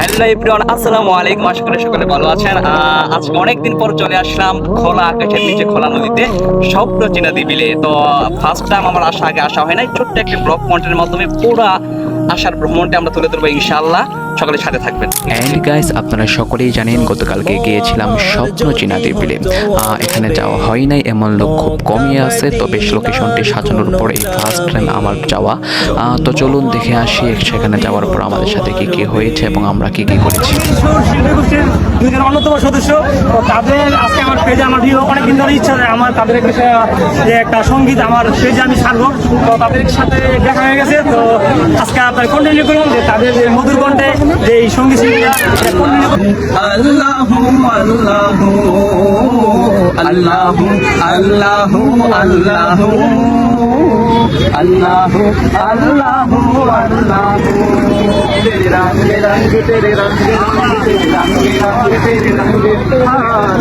Hello everyone, আসসালামু আলাইকুম। আশা করি সকলে ভালো আছেন। আজকে অনেকদিন পর চলে আসলাম খোলা আকাশের নিচে খোলা নদীতে স্বপ্ন চিনাদি বিলে। তো ফার্স্ট টাইম আমার আগে আসা হয় নাই। ছোট্ট একটি ব্লগ কন্টেন্টের মাধ্যমে পুরো আসার ভ্রমণটা আমরা তুলে ধরবো ইনশাআল্লাহ। সকলে সাথে থাকবেন। অ্যান্ড গাইস, আপনারা সকলেই জানেন গতকালকে গিয়েছিলাম স্বপ্ন চিনাদি বিলে। এখানে যাওয়া হয় নাই, এমন লোক খুব কমই আছে। তবে লোকেশনটি সাজানোর পর এই ফার্স্ট টাইম আমার যাওয়া। তো চলুন দেখে আসি সেখানে যাওয়ার পর আমাদের সাথে কি কি হয়েছে এবং আমরা কি কি করেছি। দুইজন অন্যতম সদস্য, তো তাদের আজকে আমার পেজে আমার ভিডিও অনেকদিন ধরে ইচ্ছা যে আমার তাদের যে একটা সঙ্গীত আমার পেজে আমি ছাড়বো। তো তাদের সাথে দেখা হয়ে গেছে। তো আজকে আপনার কন্টিনিউ করুন যে তাদের যে মধুর কণ্ঠে যে এই সঙ্গীত শিল্পীরা আল্লাহু আল্লাহু আল্লাহু আল্লাহু আল্লাহু আল্লাহু আল্লাহু আল্লাহু তেরে রঙ রঙ তেরে রঙ তেরে রঙ তেরে রঙ তেরে রঙ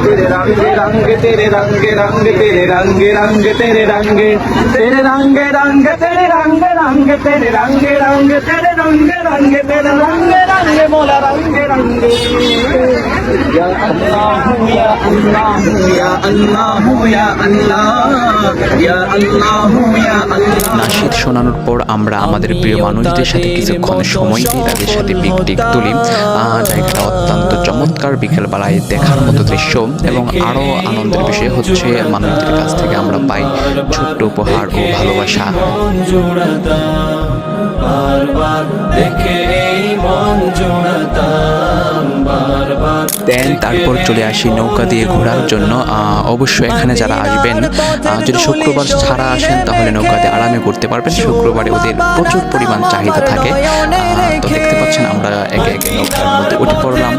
তেরে রঙ তেরে রঙ তেরে রঙ তেরে রঙ তেরে রঙ तेरे रंग रंग तेरे रंग रंग तेरे रंग रंग मोला रंग रंग या अल्लाह या अल्लाह या अल्लाह या अल्लाह या अल्लाह या अल्लाह। নাশিদ শোনানোর পর আমরা আমাদের প্রিয় মানুষদের সাথে কিছুক্ষণ সময় দিই, তাদের সাথে পিকনিক তুলি। জায়গাটা অত্যন্ত চমৎকার, বিকেলবেলায় দেখার মতো দৃশ্য। এবং আরও আনন্দের বিষয় হচ্ছে মানুষদের কাছ থেকে আমরা পাই ছোট্ট উপহার ও ভালোবাসা। দেন তারপর চলে আসি নৌকা দিয়ে ঘোরার জন্য। অবশ্যই এখানে যারা আসবেন, যদি শুক্রবার ছাড়া আসেন তাহলে নৌকা দিয়ে আরামে ঘুরতে পারবেন। শুক্রবারে ওদের প্রচুর পরিমাণ চাহিদা থাকে। তো দেখতে পাচ্ছেন আমরা একে একে নৌকার মধ্যে উঠে পড়লাম।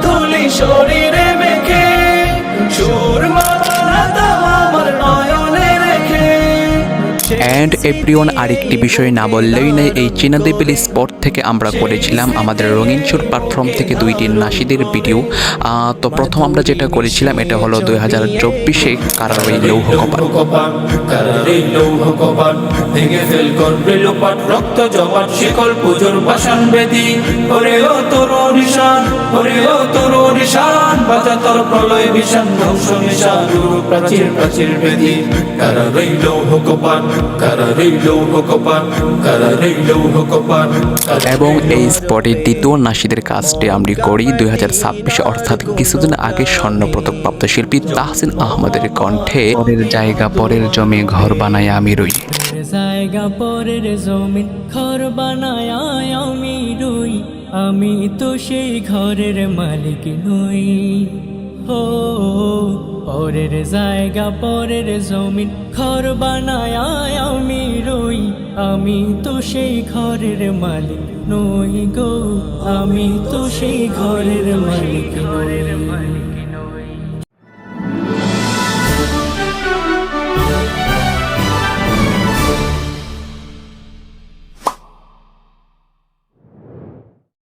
অ্যান্ড এভরিওয়ান, আরেকটি বিষয় না বললেই নাই, এই চিনাদি বিল স্পট থেকে আমরা করেছিলাম আমাদের রঙিন সুর প্ল্যাটফর্ম থেকে দুইটি নাশিদের ভিডিও। তো প্রথম আমরা যেটা করেছিলাম এটা হলো 2024-এ কারারই লৌহ কপাট ভেঙে ফেল করবে লোপাট রক্ত জমাট শিকল পুজোর পাষাণ বেদি ওরে ও তোর নিশান ওরে ও তোর নিশান বাজা তোর প্রলয় বিশান ধ্বংস নিশান প্রাচীর প্রাচীর বেদি কারারই লৌহ কপাট কারারই লৌহ কপাট কারারই লৌহ কপাট। এবং এই স্পটে দ্বিতীয় নাশিদের কাজটি আমরা করি 2026, অর্থাৎ কিছুদিন আগে স্বর্ণপদকপ্রাপ্ত শিল্পী তাহসিন আহমেদের কণ্ঠে পরের জায়গা পরের জমি ঘর বানায় আমি রই। জায়গা পরের জমিন ঘর বানায় আমি রই, আমি তো সেই ঘরের মালিক নই। ও পরের জায়গা পরের জমিন ঘর বানায় আমি রই, আমি তো সেই ঘরের মালিক নই গো, আমি তো সেই ঘরের মালিক নই।